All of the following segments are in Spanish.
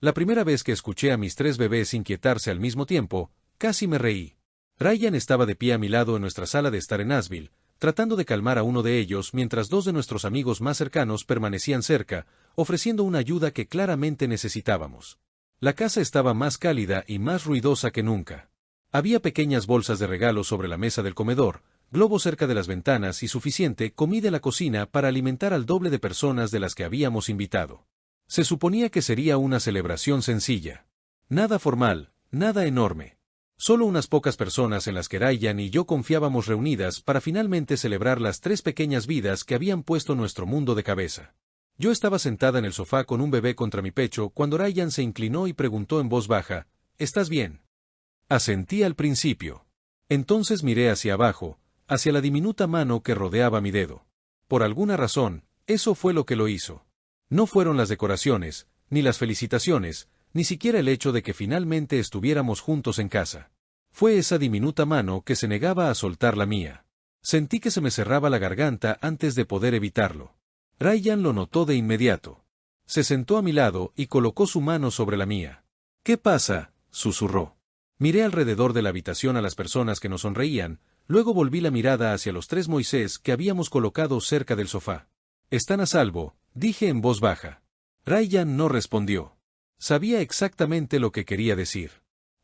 La primera vez que escuché a mis tres bebés inquietarse al mismo tiempo, casi me reí. Ryan estaba de pie a mi lado en nuestra sala de estar en Nashville, tratando de calmar a uno de ellos mientras dos de nuestros amigos más cercanos permanecían cerca, ofreciendo una ayuda que claramente necesitábamos. La casa estaba más cálida y más ruidosa que nunca. Había pequeñas bolsas de regalos sobre la mesa del comedor, globos cerca de las ventanas y suficiente comida en la cocina para alimentar al doble de personas de las que habíamos invitado. Se suponía que sería una celebración sencilla. Nada formal, nada enorme. Solo unas pocas personas en las que Ryan y yo confiábamos reunidas para finalmente celebrar las tres pequeñas vidas que habían puesto nuestro mundo de cabeza. Yo estaba sentada en el sofá con un bebé contra mi pecho cuando Ryan se inclinó y preguntó en voz baja, ¿estás bien? Asentí al principio. Entonces miré hacia abajo, hacia la diminuta mano que rodeaba mi dedo. Por alguna razón, eso fue lo que lo hizo. No fueron las decoraciones, ni las felicitaciones, ni siquiera el hecho de que finalmente estuviéramos juntos en casa. Fue esa diminuta mano que se negaba a soltar la mía. Sentí que se me cerraba la garganta antes de poder evitarlo. Ryan lo notó de inmediato. Se sentó a mi lado y colocó su mano sobre la mía. ¿Qué pasa?, susurró. Miré alrededor de la habitación a las personas que nos sonreían, luego volví la mirada hacia los tres Moisés que habíamos colocado cerca del sofá. «Están a salvo», dije en voz baja. Ryan no respondió. Sabía exactamente lo que quería decir.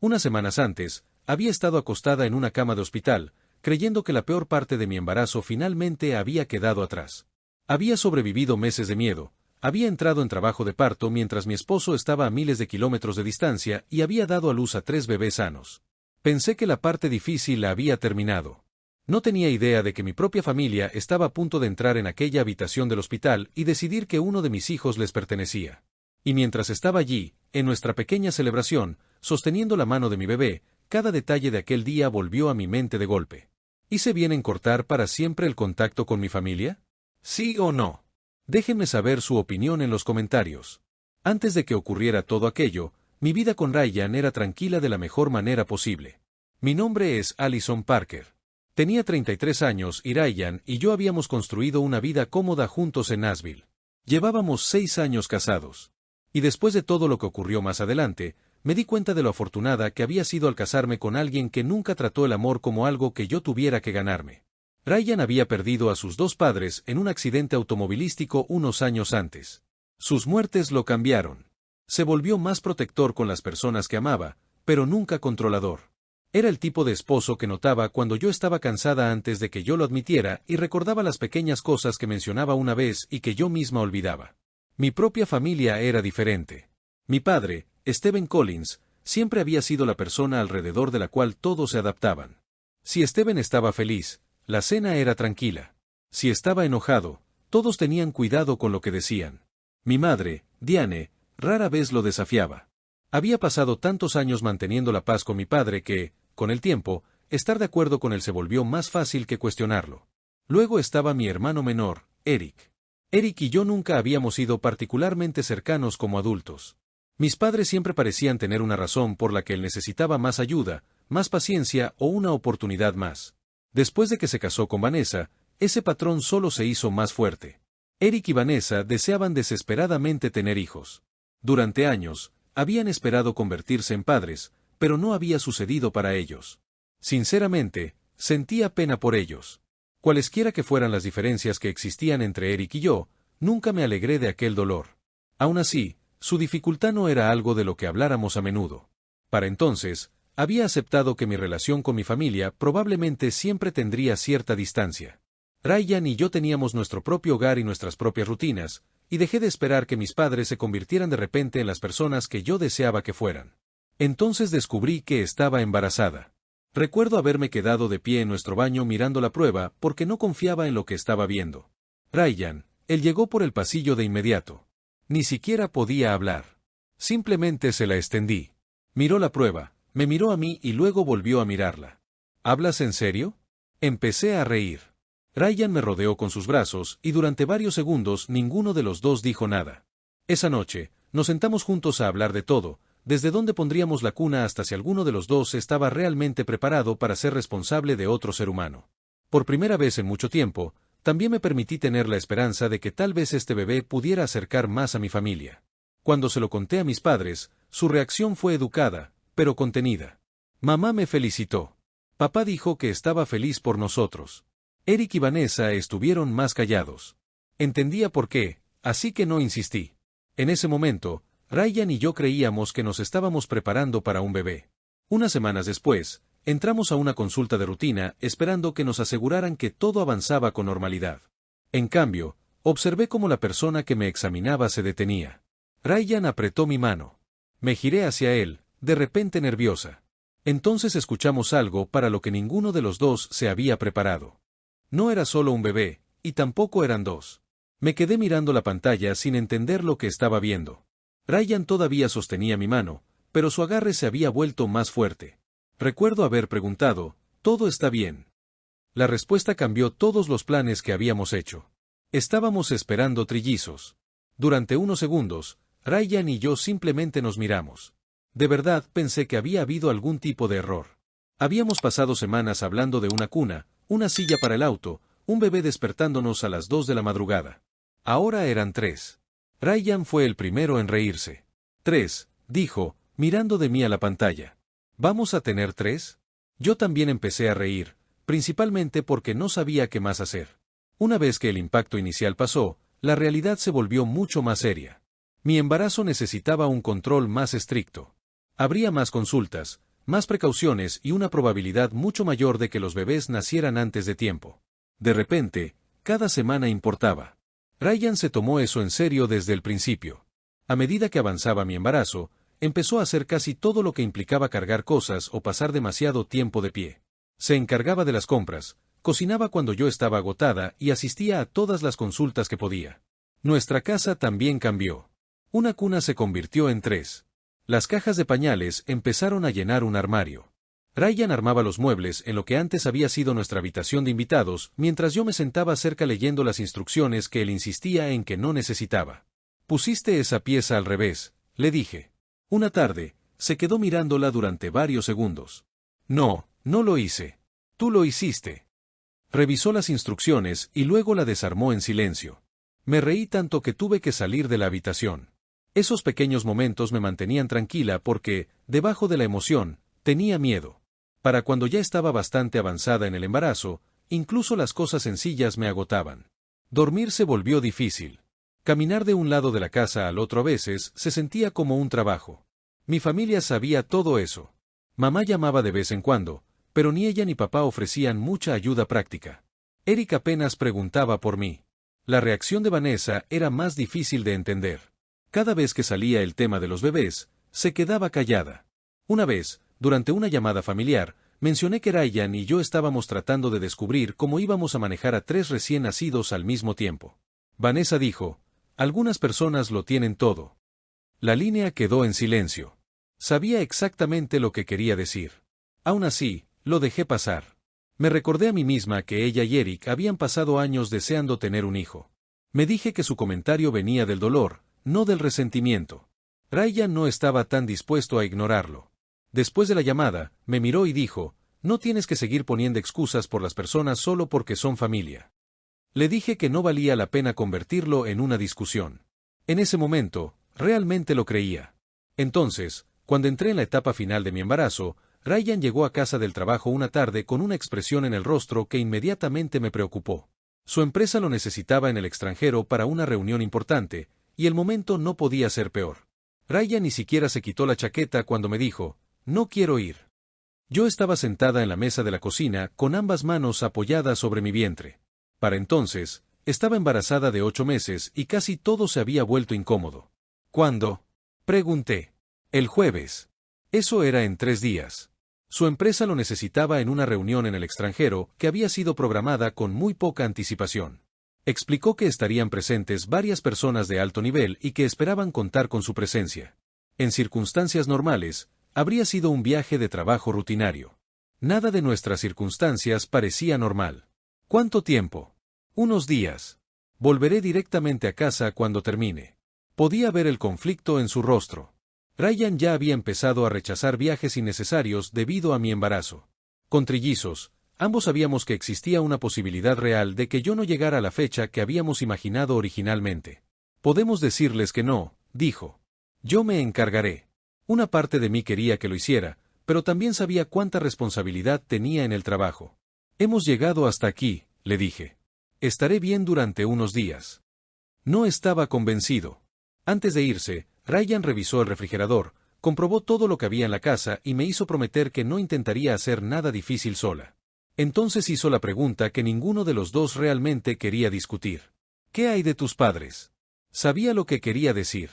Unas semanas antes, había estado acostada en una cama de hospital, creyendo que la peor parte de mi embarazo finalmente había quedado atrás. Había sobrevivido meses de miedo, había entrado en trabajo de parto mientras mi esposo estaba a miles de kilómetros de distancia y había dado a luz a 3 bebés sanos. Pensé que la parte difícil la había terminado. No tenía idea de que mi propia familia estaba a punto de entrar en aquella habitación del hospital y decidir que uno de mis hijos les pertenecía. Y mientras estaba allí, en nuestra pequeña celebración, sosteniendo la mano de mi bebé, cada detalle de aquel día volvió a mi mente de golpe. ¿Hice bien en cortar para siempre el contacto con mi familia? ¿Sí o no? Déjenme saber su opinión en los comentarios. Antes de que ocurriera todo aquello, mi vida con Ryan era tranquila de la mejor manera posible. Mi nombre es Allison Parker. Tenía 33 años y Ryan y yo habíamos construido una vida cómoda juntos en Nashville. Llevábamos 6 años casados. Y después de todo lo que ocurrió más adelante, me di cuenta de lo afortunada que había sido al casarme con alguien que nunca trató el amor como algo que yo tuviera que ganarme. Ryan había perdido a sus 2 padres en un accidente automovilístico unos años antes. Sus muertes lo cambiaron. Se volvió más protector con las personas que amaba, pero nunca controlador. Era el tipo de esposo que notaba cuando yo estaba cansada antes de que yo lo admitiera y recordaba las pequeñas cosas que mencionaba una vez y que yo misma olvidaba. Mi propia familia era diferente. Mi padre, Stephen Collins, siempre había sido la persona alrededor de la cual todos se adaptaban. Si Stephen estaba feliz, la cena era tranquila. Si estaba enojado, todos tenían cuidado con lo que decían. Mi madre, Diane, rara vez lo desafiaba. Había pasado tantos años manteniendo la paz con mi padre que, con el tiempo, estar de acuerdo con él se volvió más fácil que cuestionarlo. Luego estaba mi hermano menor, Eric. Eric y yo nunca habíamos sido particularmente cercanos como adultos. Mis padres siempre parecían tener una razón por la que él necesitaba más ayuda, más paciencia o una oportunidad más. Después de que se casó con Vanessa, ese patrón solo se hizo más fuerte. Eric y Vanessa deseaban desesperadamente tener hijos. Durante años, habían esperado convertirse en padres, pero no había sucedido para ellos. Sinceramente, sentía pena por ellos. Cualesquiera que fueran las diferencias que existían entre Eric y yo, nunca me alegré de aquel dolor. Aún así, su dificultad no era algo de lo que habláramos a menudo. Para entonces, había aceptado que mi relación con mi familia probablemente siempre tendría cierta distancia. Ryan y yo teníamos nuestro propio hogar y nuestras propias rutinas, y dejé de esperar que mis padres se convirtieran de repente en las personas que yo deseaba que fueran. Entonces descubrí que estaba embarazada. Recuerdo haberme quedado de pie en nuestro baño mirando la prueba porque no confiaba en lo que estaba viendo. Ryan, él llegó por el pasillo de inmediato. Ni siquiera podía hablar. Simplemente se la extendí. Miró la prueba, me miró a mí y luego volvió a mirarla. ¿Hablas en serio? Empecé a reír. Ryan me rodeó con sus brazos y durante varios segundos ninguno de los dos dijo nada. Esa noche, nos sentamos juntos a hablar de todo, desde dónde pondríamos la cuna hasta si alguno de los dos estaba realmente preparado para ser responsable de otro ser humano. Por primera vez en mucho tiempo, también me permití tener la esperanza de que tal vez este bebé pudiera acercar más a mi familia. Cuando se lo conté a mis padres, su reacción fue educada, pero contenida. Mamá me felicitó. Papá dijo que estaba feliz por nosotros. Eric y Vanessa estuvieron más callados. Entendía por qué, así que no insistí. En ese momento, Ryan y yo creíamos que nos estábamos preparando para un bebé. Unas semanas después, entramos a una consulta de rutina esperando que nos aseguraran que todo avanzaba con normalidad. En cambio, observé cómo la persona que me examinaba se detenía. Ryan apretó mi mano. Me giré hacia él, de repente nerviosa. Entonces escuchamos algo para lo que ninguno de los dos se había preparado. No era solo un bebé, y tampoco eran dos. Me quedé mirando la pantalla sin entender lo que estaba viendo. Ryan todavía sostenía mi mano, pero su agarre se había vuelto más fuerte. Recuerdo haber preguntado, ¿todo está bien? La respuesta cambió todos los planes que habíamos hecho. Estábamos esperando trillizos. Durante unos segundos, Ryan y yo simplemente nos miramos. De verdad pensé que había habido algún tipo de error. Habíamos pasado semanas hablando de una cuna, una silla para el auto, un bebé despertándonos a las 2 de la madrugada. Ahora eran 3. Ryan fue el primero en reírse. 3, dijo, mirando de mí a la pantalla. ¿Vamos a tener 3? Yo también empecé a reír, principalmente porque no sabía qué más hacer. Una vez que el impacto inicial pasó, la realidad se volvió mucho más seria. Mi embarazo necesitaba un control más estricto. Habría más consultas, más precauciones y una probabilidad mucho mayor de que los bebés nacieran antes de tiempo. De repente, cada semana importaba. Ryan se tomó eso en serio desde el principio. A medida que avanzaba mi embarazo, empezó a hacer casi todo lo que implicaba cargar cosas o pasar demasiado tiempo de pie. Se encargaba de las compras, cocinaba cuando yo estaba agotada y asistía a todas las consultas que podía. Nuestra casa también cambió. Una cuna se convirtió en 3. Las cajas de pañales empezaron a llenar un armario. Ryan armaba los muebles en lo que antes había sido nuestra habitación de invitados, mientras yo me sentaba cerca leyendo las instrucciones que él insistía en que no necesitaba. «Pusiste esa pieza al revés», le dije. Una tarde, se quedó mirándola durante varios segundos. «No, no lo hice. Tú lo hiciste». Revisó las instrucciones y luego la desarmó en silencio. Me reí tanto que tuve que salir de la habitación. Esos pequeños momentos me mantenían tranquila porque, debajo de la emoción, tenía miedo. Para cuando ya estaba bastante avanzada en el embarazo, incluso las cosas sencillas me agotaban. Dormir se volvió difícil. Caminar de un lado de la casa al otro a veces se sentía como un trabajo. Mi familia sabía todo eso. Mamá llamaba de vez en cuando, pero ni ella ni papá ofrecían mucha ayuda práctica. Eric apenas preguntaba por mí. La reacción de Vanessa era más difícil de entender. Cada vez que salía el tema de los bebés, se quedaba callada. Una vez, durante una llamada familiar, mencioné que Ryan y yo estábamos tratando de descubrir cómo íbamos a manejar a 3 recién nacidos al mismo tiempo. Vanessa dijo, «Algunas personas lo tienen todo». La línea quedó en silencio. Sabía exactamente lo que quería decir. Aún así, lo dejé pasar. Me recordé a mí misma que ella y Eric habían pasado años deseando tener un hijo. Me dije que su comentario venía del dolor, no del resentimiento. Ryan no estaba tan dispuesto a ignorarlo. Después de la llamada, me miró y dijo, «No tienes que seguir poniendo excusas por las personas solo porque son familia». Le dije que no valía la pena convertirlo en una discusión. En ese momento, realmente lo creía. Entonces, cuando entré en la etapa final de mi embarazo, Ryan llegó a casa del trabajo una tarde con una expresión en el rostro que inmediatamente me preocupó. Su empresa lo necesitaba en el extranjero para una reunión importante, y el momento no podía ser peor. Ryan ni siquiera se quitó la chaqueta cuando me dijo, «No quiero ir». Yo estaba sentada en la mesa de la cocina con ambas manos apoyadas sobre mi vientre. Para entonces, estaba embarazada de 8 meses y casi todo se había vuelto incómodo. ¿Cuándo?, pregunté. El jueves. Eso era en 3 días. Su empresa lo necesitaba en una reunión en el extranjero que había sido programada con muy poca anticipación. Explicó que estarían presentes varias personas de alto nivel y que esperaban contar con su presencia. En circunstancias normales, habría sido un viaje de trabajo rutinario. Nada de nuestras circunstancias parecía normal. ¿Cuánto tiempo? Unos días. Volveré directamente a casa cuando termine. Podía ver el conflicto en su rostro. Ryan ya había empezado a rechazar viajes innecesarios debido a mi embarazo. Con trillizos, ambos sabíamos que existía una posibilidad real de que yo no llegara a la fecha que habíamos imaginado originalmente. «Podemos decirles que no», dijo. Yo me encargaré. Una parte de mí quería que lo hiciera, pero también sabía cuánta responsabilidad tenía en el trabajo. Hemos llegado hasta aquí, le dije. Estaré bien durante unos días. No estaba convencido. Antes de irse, Ryan revisó el refrigerador, comprobó todo lo que había en la casa y me hizo prometer que no intentaría hacer nada difícil sola. Entonces hizo la pregunta que ninguno de los dos realmente quería discutir. ¿Qué hay de tus padres? Sabía lo que quería decir.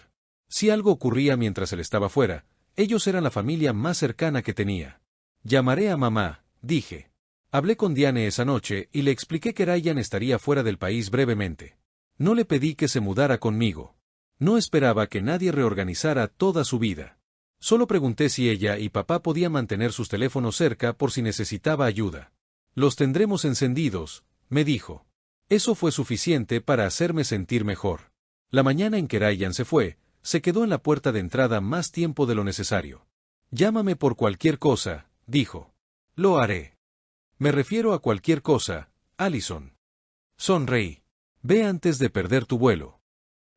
Si algo ocurría mientras él estaba fuera, ellos eran la familia más cercana que tenía. Llamaré a mamá, dije. Hablé con Diane esa noche y le expliqué que Ryan estaría fuera del país brevemente. No le pedí que se mudara conmigo. No esperaba que nadie reorganizara toda su vida. Solo pregunté si ella y papá podían mantener sus teléfonos cerca por si necesitaba ayuda. Los tendremos encendidos, me dijo. Eso fue suficiente para hacerme sentir mejor. La mañana en que Ryan se fue, se quedó en la puerta de entrada más tiempo de lo necesario. Llámame por cualquier cosa, dijo. Lo haré. Me refiero a cualquier cosa, Allison. Sonreí. Ve antes de perder tu vuelo.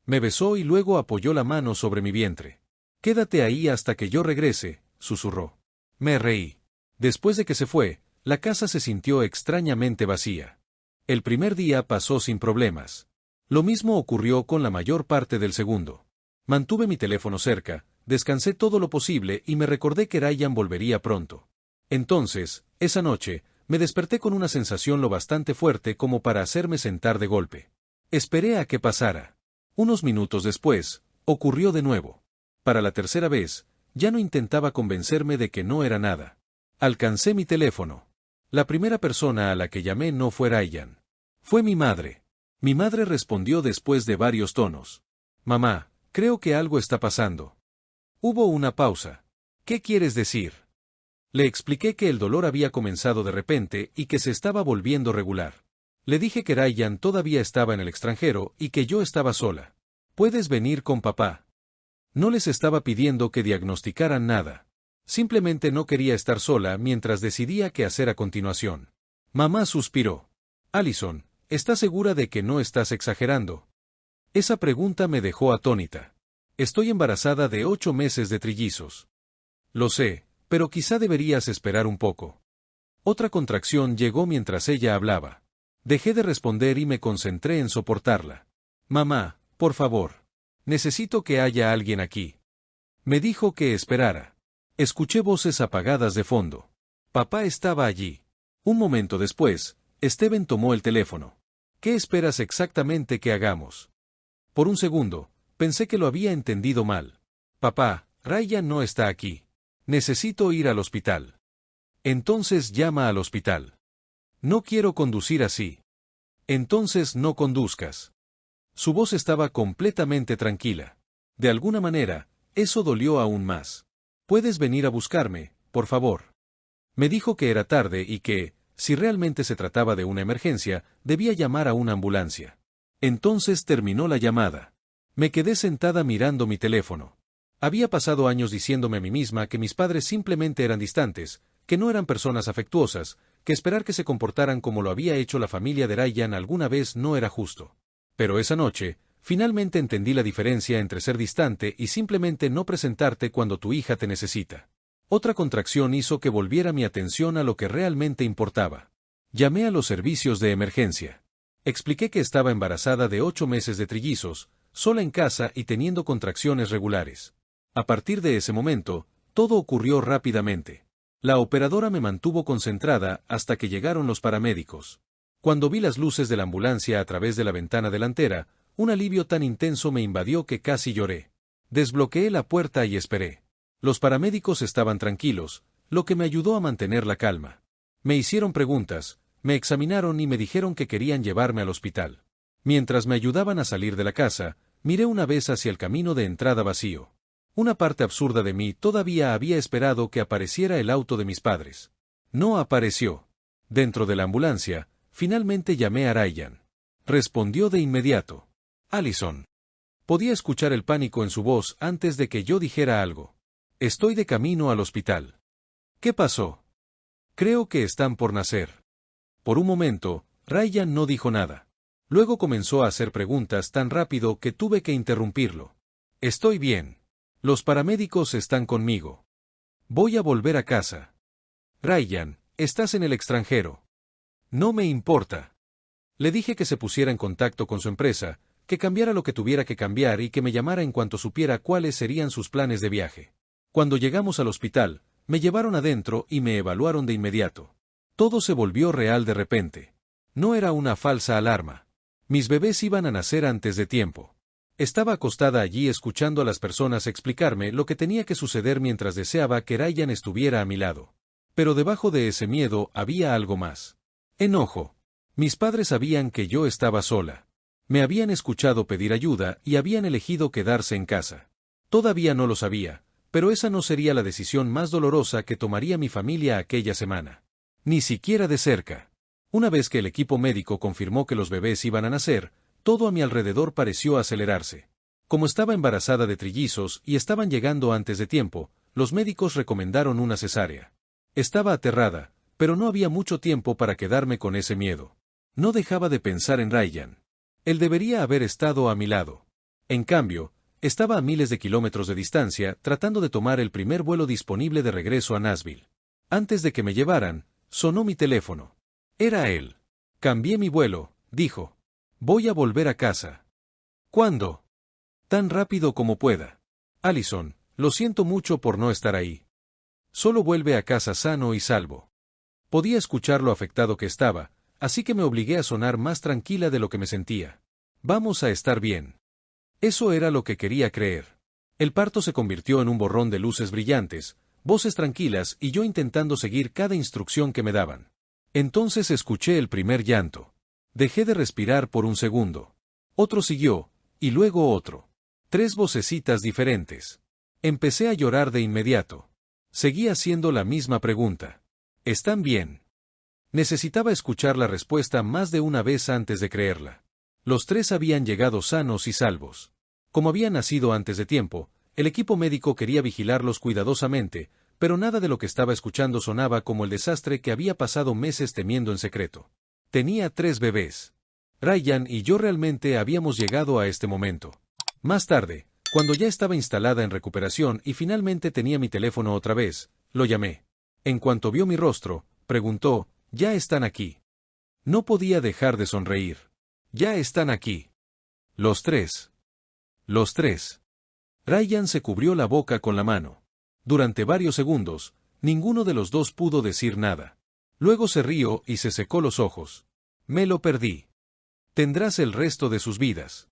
Me besó y luego apoyó la mano sobre mi vientre. Quédate ahí hasta que yo regrese, susurró. Me reí. Después de que se fue, la casa se sintió extrañamente vacía. El primer día pasó sin problemas. Lo mismo ocurrió con la mayor parte del segundo. Mantuve mi teléfono cerca, descansé todo lo posible y me recordé que Ryan volvería pronto. Entonces, esa noche, me desperté con una sensación lo bastante fuerte como para hacerme sentar de golpe. Esperé a que pasara. Unos minutos después, ocurrió de nuevo. Para la tercera vez, ya no intentaba convencerme de que no era nada. Alcancé mi teléfono. La primera persona a la que llamé no fue Ryan. Fue mi madre. Mi madre respondió después de varios tonos. Mamá, creo que algo está pasando. Hubo una pausa. ¿Qué quieres decir? Le expliqué que el dolor había comenzado de repente y que se estaba volviendo regular. Le dije que Ryan todavía estaba en el extranjero y que yo estaba sola. ¿Puedes venir con papá? No les estaba pidiendo que diagnosticaran nada. Simplemente no quería estar sola mientras decidía qué hacer a continuación. Mamá suspiró. Allison, ¿estás segura de que no estás exagerando? Esa pregunta me dejó atónita. Estoy embarazada de 8 meses de trillizos. Lo sé, pero quizá deberías esperar un poco. Otra contracción llegó mientras ella hablaba. Dejé de responder y me concentré en soportarla. Mamá, por favor. Necesito que haya alguien aquí. Me dijo que esperara. Escuché voces apagadas de fondo. Papá estaba allí. Un momento después, Steven tomó el teléfono. ¿Qué esperas exactamente que hagamos? Por un segundo, pensé que lo había entendido mal. Papá, Ryan no está aquí. Necesito ir al hospital. Entonces llama al hospital. No quiero conducir así. Entonces no conduzcas. Su voz estaba completamente tranquila. De alguna manera, eso dolió aún más. ¿Puedes venir a buscarme, por favor? Me dijo que era tarde y que, si realmente se trataba de una emergencia, debía llamar a una ambulancia. Entonces terminó la llamada. Me quedé sentada mirando mi teléfono. Había pasado años diciéndome a mí misma que mis padres simplemente eran distantes, que no eran personas afectuosas, que esperar que se comportaran como lo había hecho la familia de Ryan alguna vez no era justo. Pero esa noche, finalmente entendí la diferencia entre ser distante y simplemente no presentarte cuando tu hija te necesita. Otra contracción hizo que volviera mi atención a lo que realmente importaba. Llamé a los servicios de emergencia. Expliqué que estaba embarazada de 8 meses de trillizos, sola en casa y teniendo contracciones regulares. A partir de ese momento, todo ocurrió rápidamente. La operadora me mantuvo concentrada hasta que llegaron los paramédicos. Cuando vi las luces de la ambulancia a través de la ventana delantera, un alivio tan intenso me invadió que casi lloré. Desbloqueé la puerta y esperé. Los paramédicos estaban tranquilos, lo que me ayudó a mantener la calma. Me hicieron preguntas, me examinaron y me dijeron que querían llevarme al hospital. Mientras me ayudaban a salir de la casa, miré una vez hacia el camino de entrada vacío. Una parte absurda de mí todavía había esperado que apareciera el auto de mis padres. No apareció. Dentro de la ambulancia, finalmente llamé a Ryan. Respondió de inmediato. Allison. Podía escuchar el pánico en su voz antes de que yo dijera algo. Estoy de camino al hospital. ¿Qué pasó? Creo que están por nacer. Por un momento, Ryan no dijo nada. Luego comenzó a hacer preguntas tan rápido que tuve que interrumpirlo. Estoy bien. Los paramédicos están conmigo. Voy a volver a casa. Ryan, estás en el extranjero. No me importa. Le dije que se pusiera en contacto con su empresa, que cambiara lo que tuviera que cambiar y que me llamara en cuanto supiera cuáles serían sus planes de viaje. Cuando llegamos al hospital, me llevaron adentro y me evaluaron de inmediato. Todo se volvió real de repente. No era una falsa alarma. Mis bebés iban a nacer antes de tiempo. Estaba acostada allí escuchando a las personas explicarme lo que tenía que suceder mientras deseaba que Ryan estuviera a mi lado. Pero debajo de ese miedo había algo más. Enojo. Mis padres sabían que yo estaba sola. Me habían escuchado pedir ayuda y habían elegido quedarse en casa. Todavía no lo sabía, pero esa no sería la decisión más dolorosa que tomaría mi familia aquella semana. Ni siquiera de cerca. Una vez que el equipo médico confirmó que los bebés iban a nacer, todo a mi alrededor pareció acelerarse. Como estaba embarazada de trillizos y estaban llegando antes de tiempo, los médicos recomendaron una cesárea. Estaba aterrada, pero no había mucho tiempo para quedarme con ese miedo. No dejaba de pensar en Ryan. Él debería haber estado a mi lado. En cambio, estaba a miles de kilómetros de distancia tratando de tomar el primer vuelo disponible de regreso a Nashville. Antes de que me llevaran, sonó mi teléfono. Era él. Cambié mi vuelo, dijo. Voy a volver a casa. ¿Cuándo? Tan rápido como pueda. Allison, lo siento mucho por no estar ahí. Solo vuelve a casa sano y salvo. Podía escuchar lo afectado que estaba, así que me obligué a sonar más tranquila de lo que me sentía. Vamos a estar bien. Eso era lo que quería creer. El parto se convirtió en un borrón de luces brillantes, voces tranquilas y yo intentando seguir cada instrucción que me daban. Entonces escuché el primer llanto. Dejé de respirar por un segundo. Otro siguió, y luego otro. 3 vocecitas diferentes. Empecé a llorar de inmediato. Seguí haciendo la misma pregunta. ¿Están bien? Necesitaba escuchar la respuesta más de una vez antes de creerla. Los 3 habían llegado sanos y salvos. Como habían nacido antes de tiempo, el equipo médico quería vigilarlos cuidadosamente, pero nada de lo que estaba escuchando sonaba como el desastre que había pasado meses temiendo en secreto. Tenía 3 bebés. Ryan y yo realmente habíamos llegado a este momento. Más tarde, cuando ya estaba instalada en recuperación y finalmente tenía mi teléfono otra vez, lo llamé. En cuanto vio mi rostro, preguntó, «¿Ya están aquí?» No podía dejar de sonreír. «Ya están aquí. Los 3. Los 3». Ryan se cubrió la boca con la mano. Durante varios segundos, ninguno de los dos pudo decir nada. Luego se rió y se secó los ojos. «Me lo perdí. Tendrás el resto de sus vidas».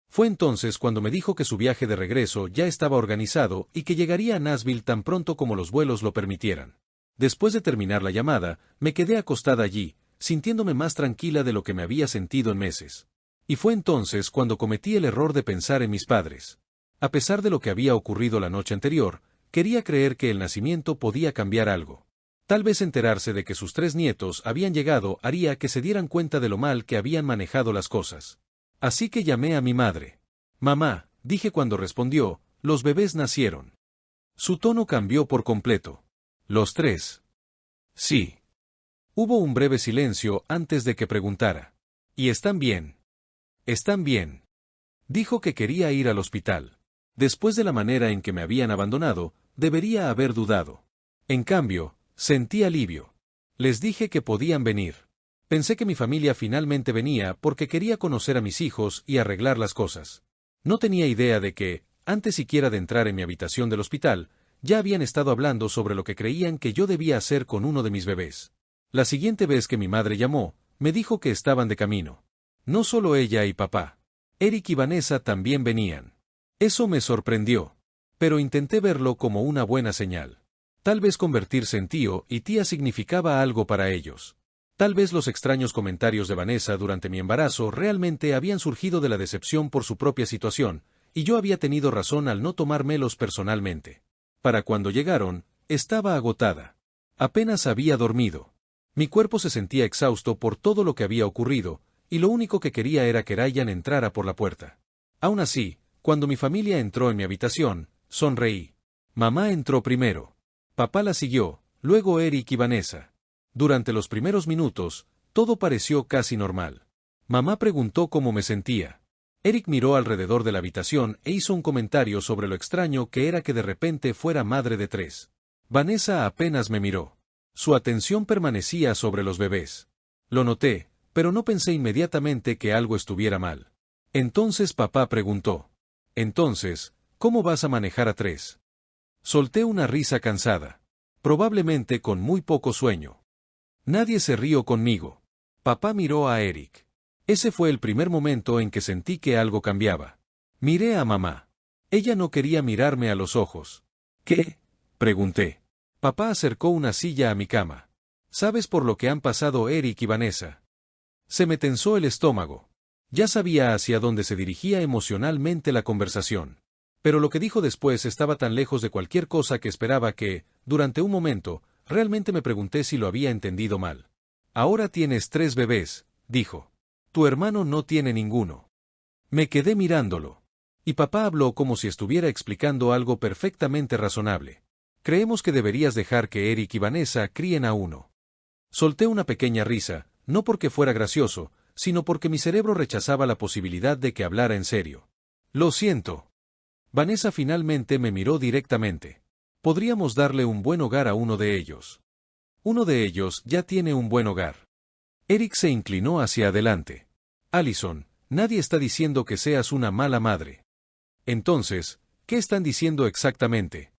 Fue entonces cuando me dijo que su viaje de regreso ya estaba organizado y que llegaría a Nashville tan pronto como los vuelos lo permitieran. Después de terminar la llamada, me quedé acostada allí, sintiéndome más tranquila de lo que me había sentido en meses. Y fue entonces cuando cometí el error de pensar en mis padres. A pesar de lo que había ocurrido la noche anterior, quería creer que el nacimiento podía cambiar algo. Tal vez enterarse de que sus 3 nietos habían llegado haría que se dieran cuenta de lo mal que habían manejado las cosas. Así que llamé a mi madre. «Mamá», dije cuando respondió, «los bebés nacieron». Su tono cambió por completo. «¿Los 3? Sí». Hubo un breve silencio antes de que preguntara. «¿Y están bien?» «Están bien». Dijo que quería ir al hospital. Después de la manera en que me habían abandonado, debería haber dudado. En cambio, sentí alivio. Les dije que podían venir. Pensé que mi familia finalmente venía porque quería conocer a mis hijos y arreglar las cosas. No tenía idea de que, antes siquiera de entrar en mi habitación del hospital, ya habían estado hablando sobre lo que creían que yo debía hacer con uno de mis bebés. La siguiente vez que mi madre llamó, me dijo que estaban de camino. No solo ella y papá. Eric y Vanessa también venían. Eso me sorprendió. Pero intenté verlo como una buena señal. Tal vez convertirse en tío y tía significaba algo para ellos. Tal vez los extraños comentarios de Vanessa durante mi embarazo realmente habían surgido de la decepción por su propia situación, y yo había tenido razón al no tomármelos personalmente. Para cuando llegaron, estaba agotada. Apenas había dormido. Mi cuerpo se sentía exhausto por todo lo que había ocurrido, y lo único que quería era que Ryan entrara por la puerta. Aún así, cuando mi familia entró en mi habitación, sonreí. Mamá entró primero. Papá la siguió, luego Eric y Vanessa. Durante los primeros minutos, todo pareció casi normal. Mamá preguntó cómo me sentía. Eric miró alrededor de la habitación e hizo un comentario sobre lo extraño que era que de repente fuera madre de 3. Vanessa apenas me miró. Su atención permanecía sobre los bebés. Lo noté, pero no pensé inmediatamente que algo estuviera mal. Entonces papá preguntó. Entonces, ¿cómo vas a manejar a 3? Solté una risa cansada. Probablemente con muy poco sueño. Nadie se rió conmigo. Papá miró a Eric. Ese fue el primer momento en que sentí que algo cambiaba. Miré a mamá. Ella no quería mirarme a los ojos. ¿Qué? Pregunté. Papá acercó una silla a mi cama. ¿Sabes por lo que han pasado Eric y Vanessa? Se me tensó el estómago. Ya sabía hacia dónde se dirigía emocionalmente la conversación. Pero lo que dijo después estaba tan lejos de cualquier cosa que esperaba que, durante un momento, realmente me pregunté si lo había entendido mal. Ahora tienes 3 bebés, dijo. Tu hermano no tiene ninguno. Me quedé mirándolo. Y papá habló como si estuviera explicando algo perfectamente razonable. Creemos que deberías dejar que Eric y Vanessa críen a uno. Solté una pequeña risa, no porque fuera gracioso, sino porque mi cerebro rechazaba la posibilidad de que hablara en serio. Lo siento. Vanessa finalmente me miró directamente. Podríamos darle un buen hogar a uno de ellos. Uno de ellos ya tiene un buen hogar. Eric se inclinó hacia adelante. Allison, nadie está diciendo que seas una mala madre. Entonces, ¿qué están diciendo exactamente?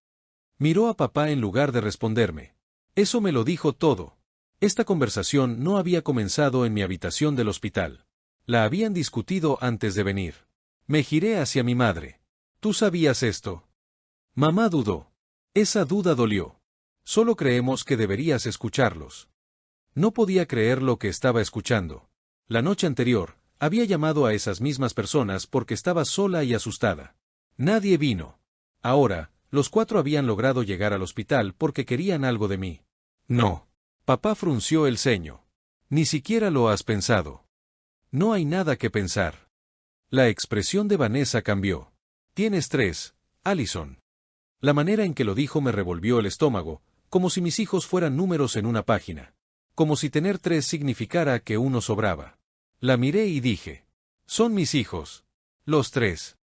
Miró a papá en lugar de responderme. Eso me lo dijo todo. Esta conversación no había comenzado en mi habitación del hospital. La habían discutido antes de venir. Me giré hacia mi madre. ¿Tú sabías esto? Mamá dudó. Esa duda dolió. Solo creemos que deberías escucharlos. No podía creer lo que estaba escuchando. La noche anterior, había llamado a esas mismas personas porque estaba sola y asustada. Nadie vino. Ahora, los 4 habían logrado llegar al hospital porque querían algo de mí. No. Papá frunció el ceño. Ni siquiera lo has pensado. No hay nada que pensar. La expresión de Vanessa cambió. Tienes 3, Allison. La manera en que lo dijo me revolvió el estómago, como si mis hijos fueran números en una página. Como si tener 3 significara que uno sobraba. La miré y dije. Son mis hijos. Los 3.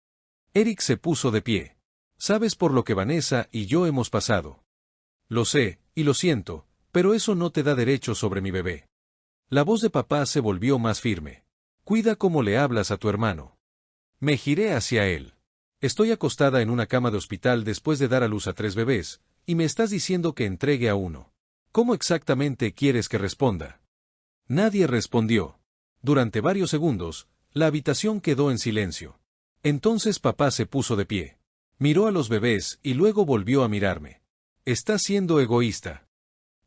Eric se puso de pie. Sabes por lo que Vanessa y yo hemos pasado. Lo sé, y lo siento, pero eso no te da derecho sobre mi bebé. La voz de papá se volvió más firme. Cuida cómo le hablas a tu hermano. Me giré hacia él. Estoy acostada en una cama de hospital después de dar a luz a 3 bebés, y me estás diciendo que entregue a uno. ¿Cómo exactamente quieres que responda? Nadie respondió. Durante varios segundos, la habitación quedó en silencio. Entonces papá se puso de pie. Miró a los bebés y luego volvió a mirarme. Estás siendo egoísta.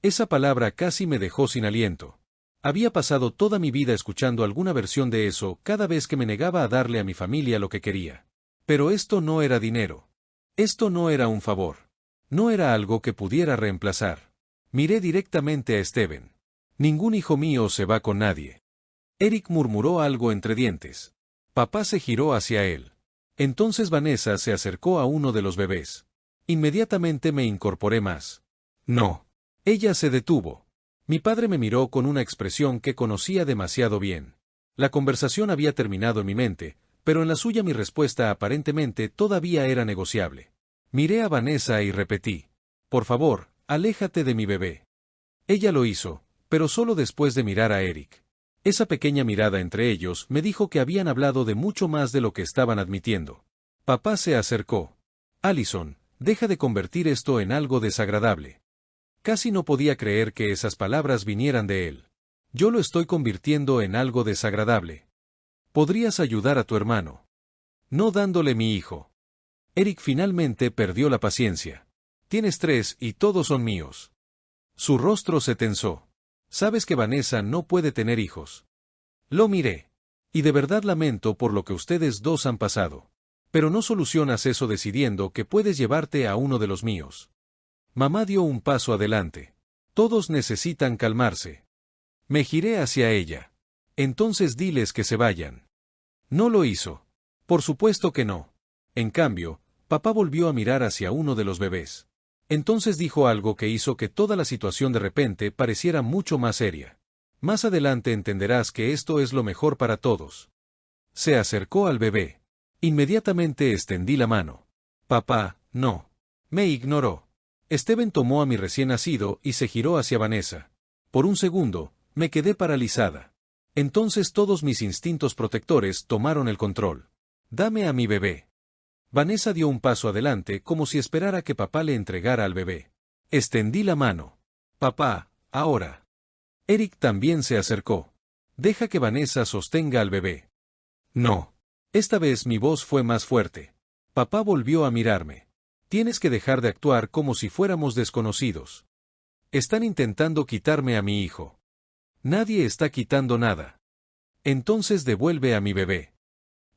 Esa palabra casi me dejó sin aliento. Había pasado toda mi vida escuchando alguna versión de eso cada vez que me negaba a darle a mi familia lo que quería. Pero esto no era dinero. Esto no era un favor. No era algo que pudiera reemplazar. Miré directamente a Steven. Ningún hijo mío se va con nadie. Eric murmuró algo entre dientes. Papá se giró hacia él. Entonces Vanessa se acercó a uno de los bebés. Inmediatamente me incorporé más. No. Ella se detuvo. Mi padre me miró con una expresión que conocía demasiado bien. La conversación había terminado en mi mente, pero en la suya mi respuesta aparentemente todavía era negociable. Miré a Vanessa y repetí. Por favor, aléjate de mi bebé. Ella lo hizo, pero solo después de mirar a Eric. Esa pequeña mirada entre ellos me dijo que habían hablado de mucho más de lo que estaban admitiendo. Papá se acercó. Allison, deja de convertir esto en algo desagradable. Casi no podía creer que esas palabras vinieran de él. Yo lo estoy convirtiendo en algo desagradable. Podrías ayudar a tu hermano. No dándole mi hijo. Eric finalmente perdió la paciencia. Tienes 3 y todos son míos. Su rostro se tensó. Sabes que Vanessa no puede tener hijos. Lo miré. Y de verdad lamento por lo que ustedes 2 han pasado. Pero no solucionas eso decidiendo que puedes llevarte a uno de los míos. Mamá dio un paso adelante. Todos necesitan calmarse. Me giré hacia ella. Entonces diles que se vayan. No lo hizo. Por supuesto que no. En cambio, papá volvió a mirar hacia uno de los bebés. Entonces dijo algo que hizo que toda la situación de repente pareciera mucho más seria. Más adelante entenderás que esto es lo mejor para todos. Se acercó al bebé. Inmediatamente extendí la mano. Papá, no. Me ignoró. Steven tomó a mi recién nacido y se giró hacia Vanessa. Por un segundo, me quedé paralizada. Entonces todos mis instintos protectores tomaron el control. Dame a mi bebé. Vanessa dio un paso adelante como si esperara que papá le entregara al bebé. Extendí la mano. Papá, ahora. Eric también se acercó. Deja que Vanessa sostenga al bebé. No. Esta vez mi voz fue más fuerte. Papá volvió a mirarme. Tienes que dejar de actuar como si fuéramos desconocidos. Están intentando quitarme a mi hijo. Nadie está quitando nada. Entonces devuelve a mi bebé.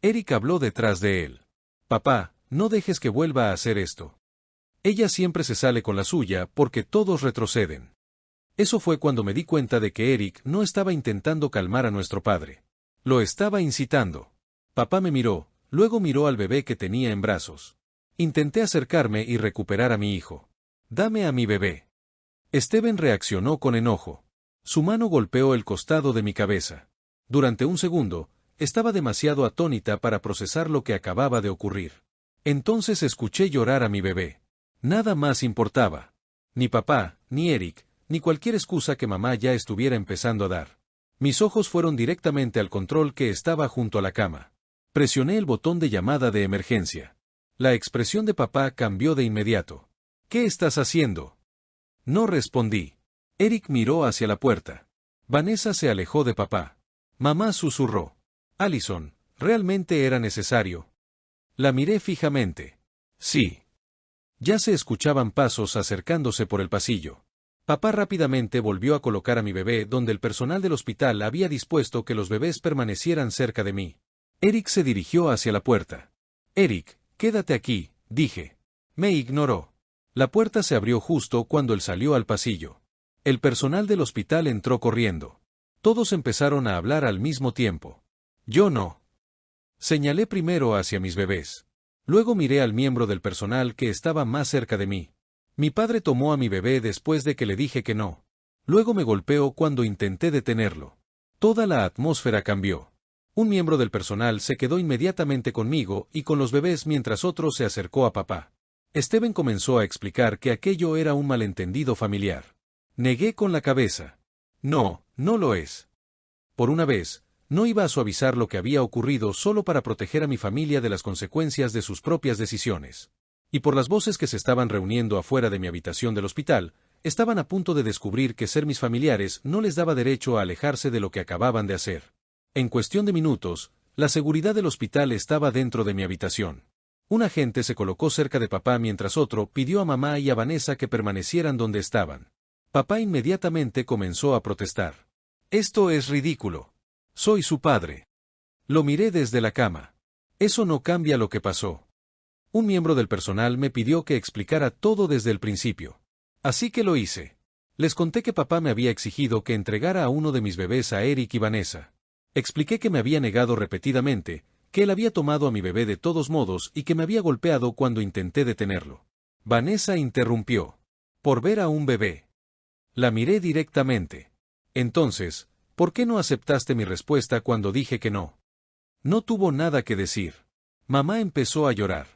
Eric habló detrás de él. Papá, no dejes que vuelva a hacer esto. Ella siempre se sale con la suya porque todos retroceden. Eso fue cuando me di cuenta de que Eric no estaba intentando calmar a nuestro padre. Lo estaba incitando. Papá me miró, luego miró al bebé que tenía en brazos. Intenté acercarme y recuperar a mi hijo. Dame a mi bebé. Steven reaccionó con enojo. Su mano golpeó el costado de mi cabeza. Durante un segundo, estaba demasiado atónita para procesar lo que acababa de ocurrir. Entonces escuché llorar a mi bebé. Nada más importaba. Ni papá, ni Eric, ni cualquier excusa que mamá ya estuviera empezando a dar. Mis ojos fueron directamente al control que estaba junto a la cama. Presioné el botón de llamada de emergencia. La expresión de papá cambió de inmediato. ¿Qué estás haciendo? No respondí. Eric miró hacia la puerta. Vanessa se alejó de papá. Mamá susurró. Allison, ¿realmente era necesario? La miré fijamente. Sí. Ya se escuchaban pasos acercándose por el pasillo. Papá rápidamente volvió a colocar a mi bebé donde el personal del hospital había dispuesto que los bebés permanecieran cerca de mí. Eric se dirigió hacia la puerta. Eric, quédate aquí, dije. Me ignoró. La puerta se abrió justo cuando él salió al pasillo. El personal del hospital entró corriendo. Todos empezaron a hablar al mismo tiempo. Yo no. Señalé primero hacia mis bebés. Luego miré al miembro del personal que estaba más cerca de mí. Mi padre tomó a mi bebé después de que le dije que no. Luego me golpeó cuando intenté detenerlo. Toda la atmósfera cambió. Un miembro del personal se quedó inmediatamente conmigo y con los bebés mientras otro se acercó a papá. Steven comenzó a explicar que aquello era un malentendido familiar. Negué con la cabeza. No, no lo es. Por una vez, no iba a suavizar lo que había ocurrido solo para proteger a mi familia de las consecuencias de sus propias decisiones. Y por las voces que se estaban reuniendo afuera de mi habitación del hospital, estaban a punto de descubrir que ser mis familiares no les daba derecho a alejarse de lo que acababan de hacer. En cuestión de minutos, la seguridad del hospital estaba dentro de mi habitación. Un agente se colocó cerca de papá mientras otro pidió a mamá y a Vanessa que permanecieran donde estaban. Papá inmediatamente comenzó a protestar. Esto es ridículo. Soy su padre. Lo miré desde la cama. Eso no cambia lo que pasó. Un miembro del personal me pidió que explicara todo desde el principio. Así que lo hice. Les conté que papá me había exigido que entregara a uno de mis bebés a Eric y Vanessa. Expliqué que me había negado repetidamente, que él había tomado a mi bebé de todos modos y que me había golpeado cuando intenté detenerlo. Vanessa interrumpió. Por ver a un bebé. La miré directamente. Entonces, ¿por qué no aceptaste mi respuesta cuando dije que no? No tuvo nada que decir. Mamá empezó a llorar.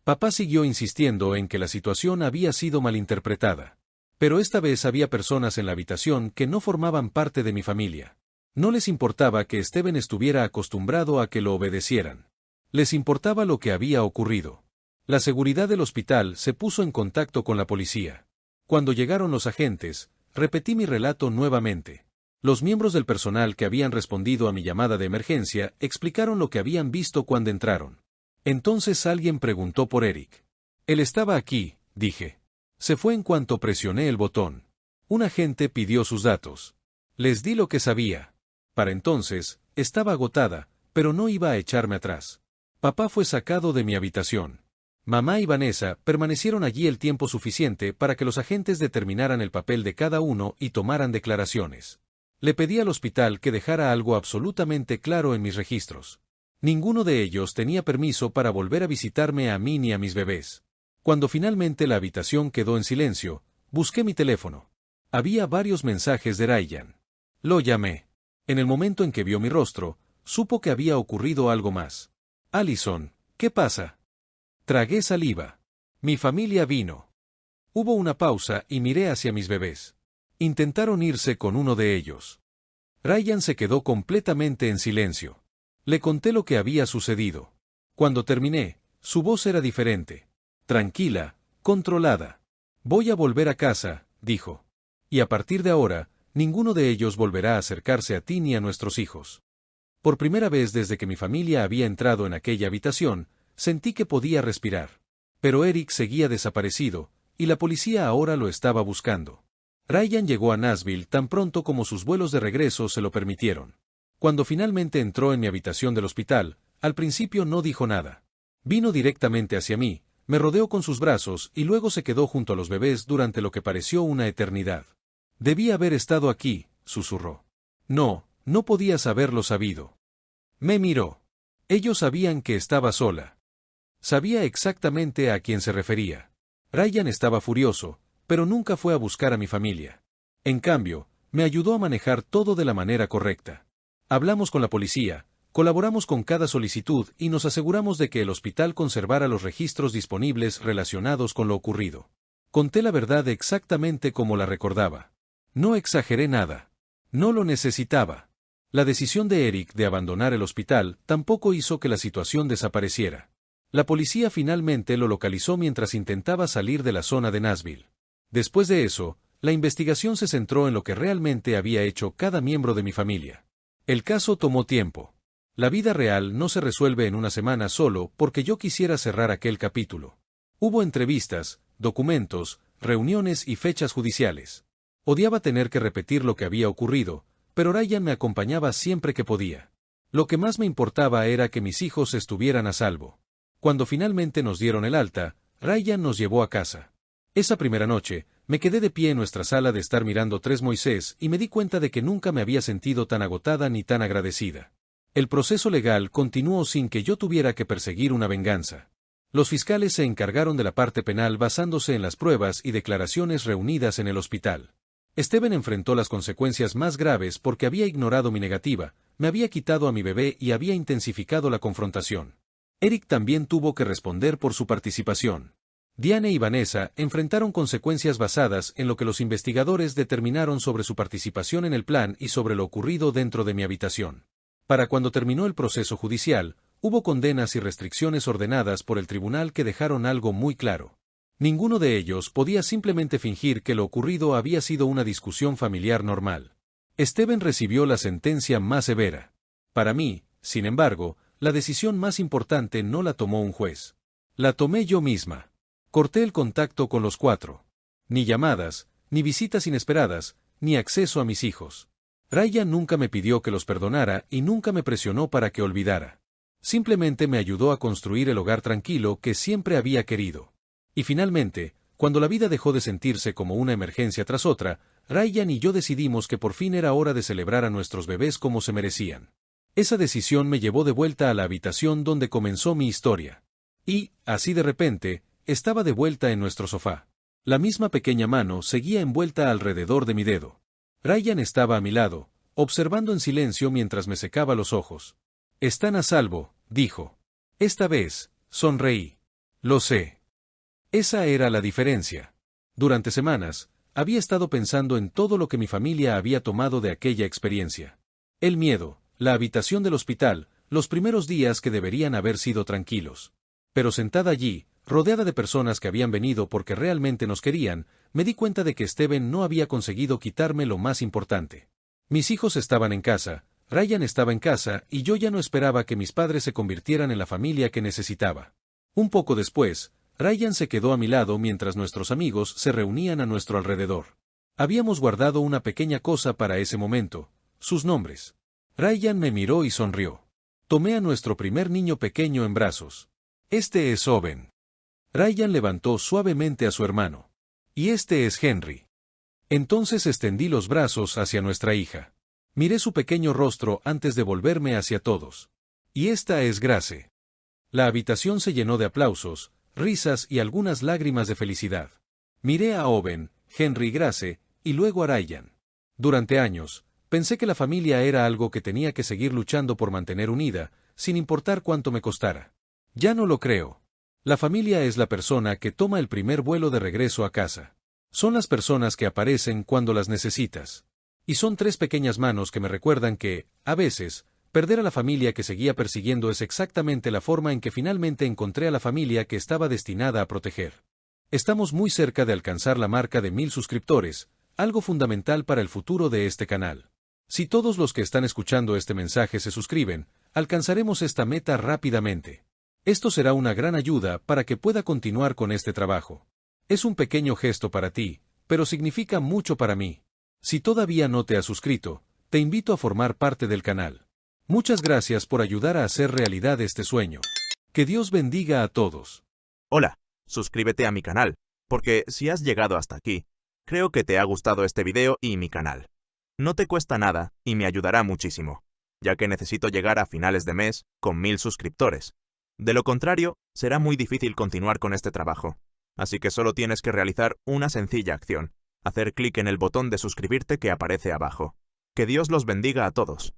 Papá siguió insistiendo en que la situación había sido malinterpretada. Pero esta vez había personas en la habitación que no formaban parte de mi familia. No les importaba que Steven estuviera acostumbrado a que lo obedecieran. Les importaba lo que había ocurrido. La seguridad del hospital se puso en contacto con la policía. Cuando llegaron los agentes, repetí mi relato nuevamente. Los miembros del personal que habían respondido a mi llamada de emergencia explicaron lo que habían visto cuando entraron. Entonces alguien preguntó por Eric. Él estaba aquí, dije. Se fue en cuanto presioné el botón. Un agente pidió sus datos. Les di lo que sabía. Para entonces, estaba agotada, pero no iba a echarme atrás. Papá fue sacado de mi habitación. Mamá y Vanessa permanecieron allí el tiempo suficiente para que los agentes determinaran el papel de cada uno y tomaran declaraciones. Le pedí al hospital que dejara algo absolutamente claro en mis registros. Ninguno de ellos tenía permiso para volver a visitarme a mí ni a mis bebés. Cuando finalmente la habitación quedó en silencio, busqué mi teléfono. Había varios mensajes de Ryan. Lo llamé. En el momento en que vio mi rostro, supo que había ocurrido algo más. Allison, ¿qué pasa? Tragué saliva. Mi familia vino. Hubo una pausa y miré hacia mis bebés. Intentaron irse con uno de ellos. Ryan se quedó completamente en silencio. Le conté lo que había sucedido. Cuando terminé, su voz era diferente. Tranquila, controlada. Voy a volver a casa, dijo. Y a partir de ahora, ninguno de ellos volverá a acercarse a ti ni a nuestros hijos. Por primera vez desde que mi familia había entrado en aquella habitación, sentí que podía respirar. Pero Eric seguía desaparecido, y la policía ahora lo estaba buscando. Ryan llegó a Nashville tan pronto como sus vuelos de regreso se lo permitieron. Cuando finalmente entró en mi habitación del hospital, al principio no dijo nada. Vino directamente hacia mí, me rodeó con sus brazos y luego se quedó junto a los bebés durante lo que pareció una eternidad. Debí haber estado aquí, susurró. No, no podías haberlo sabido. Me miró. Ellos sabían que estaba sola. Sabía exactamente a quién se refería. Ryan estaba furioso, pero nunca fue a buscar a mi familia. En cambio, me ayudó a manejar todo de la manera correcta. Hablamos con la policía, colaboramos con cada solicitud y nos aseguramos de que el hospital conservara los registros disponibles relacionados con lo ocurrido. Conté la verdad exactamente como la recordaba. No exageré nada. No lo necesitaba. La decisión de Eric de abandonar el hospital tampoco hizo que la situación desapareciera. La policía finalmente lo localizó mientras intentaba salir de la zona de Nashville. Después de eso, la investigación se centró en lo que realmente había hecho cada miembro de mi familia. El caso tomó tiempo. La vida real no se resuelve en una semana solo porque yo quisiera cerrar aquel capítulo. Hubo entrevistas, documentos, reuniones y fechas judiciales. Odiaba tener que repetir lo que había ocurrido, pero Ryan me acompañaba siempre que podía. Lo que más me importaba era que mis hijos estuvieran a salvo. Cuando finalmente nos dieron el alta, Ryan nos llevó a casa. Esa primera noche, me quedé de pie en nuestra sala de estar mirando Tres Moisés y me di cuenta de que nunca me había sentido tan agotada ni tan agradecida. El proceso legal continuó sin que yo tuviera que perseguir una venganza. Los fiscales se encargaron de la parte penal basándose en las pruebas y declaraciones reunidas en el hospital. Steven enfrentó las consecuencias más graves porque había ignorado mi negativa, me había quitado a mi bebé y había intensificado la confrontación. Eric también tuvo que responder por su participación. Diane y Vanessa enfrentaron consecuencias basadas en lo que los investigadores determinaron sobre su participación en el plan y sobre lo ocurrido dentro de mi habitación. Para cuando terminó el proceso judicial, hubo condenas y restricciones ordenadas por el tribunal que dejaron algo muy claro. Ninguno de ellos podía simplemente fingir que lo ocurrido había sido una discusión familiar normal. Steven recibió la sentencia más severa. Para mí, sin embargo, la decisión más importante no la tomó un juez. La tomé yo misma. Corté el contacto con los 4. Ni llamadas, ni visitas inesperadas, ni acceso a mis hijos. Ryan nunca me pidió que los perdonara y nunca me presionó para que olvidara. Simplemente me ayudó a construir el hogar tranquilo que siempre había querido. Y finalmente, cuando la vida dejó de sentirse como una emergencia tras otra, Ryan y yo decidimos que por fin era hora de celebrar a nuestros bebés como se merecían. Esa decisión me llevó de vuelta a la habitación donde comenzó mi historia. Y, así de repente, estaba de vuelta en nuestro sofá. La misma pequeña mano seguía envuelta alrededor de mi dedo. Ryan estaba a mi lado, observando en silencio mientras me secaba los ojos. «Están a salvo», dijo. Esta vez, sonreí. Lo sé. Esa era la diferencia. Durante semanas, había estado pensando en todo lo que mi familia había tomado de aquella experiencia. El miedo, la habitación del hospital, los primeros días que deberían haber sido tranquilos. Pero sentada allí, rodeada de personas que habían venido porque realmente nos querían, me di cuenta de que Steven no había conseguido quitarme lo más importante. Mis hijos estaban en casa, Ryan estaba en casa y yo ya no esperaba que mis padres se convirtieran en la familia que necesitaba. Un poco después, Ryan se quedó a mi lado mientras nuestros amigos se reunían a nuestro alrededor. Habíamos guardado una pequeña cosa para ese momento, sus nombres. Ryan me miró y sonrió. Tomé a nuestro primer niño pequeño en brazos. Este es Owen. Ryan levantó suavemente a su hermano. Y este es Henry. Entonces extendí los brazos hacia nuestra hija. Miré su pequeño rostro antes de volverme hacia todos. Y esta es Grace. La habitación se llenó de aplausos, risas y algunas lágrimas de felicidad. Miré a Owen, Henry y Grace, y luego a Ryan. Durante años, Pensé que la familia era algo que tenía que seguir luchando por mantener unida, sin importar cuánto me costara. Ya no lo creo. La familia es la persona que toma el primer vuelo de regreso a casa. Son las personas que aparecen cuando las necesitas. Y son tres pequeñas manos que me recuerdan que, a veces, perder a la familia que seguía persiguiendo es exactamente la forma en que finalmente encontré a la familia que estaba destinada a proteger. Estamos muy cerca de alcanzar la marca de 1000 suscriptores, algo fundamental para el futuro de este canal. Si todos los que están escuchando este mensaje se suscriben, alcanzaremos esta meta rápidamente. Esto será una gran ayuda para que pueda continuar con este trabajo. Es un pequeño gesto para ti, pero significa mucho para mí. Si todavía no te has suscrito, te invito a formar parte del canal. Muchas gracias por ayudar a hacer realidad este sueño. Que Dios bendiga a todos. Hola, suscríbete a mi canal, porque si has llegado hasta aquí, creo que te ha gustado este video y mi canal. No te cuesta nada y me ayudará muchísimo, ya que necesito llegar a finales de mes con 1000 suscriptores. De lo contrario, será muy difícil continuar con este trabajo. Así que solo tienes que realizar una sencilla acción: hacer clic en el botón de suscribirte que aparece abajo. Que Dios los bendiga a todos.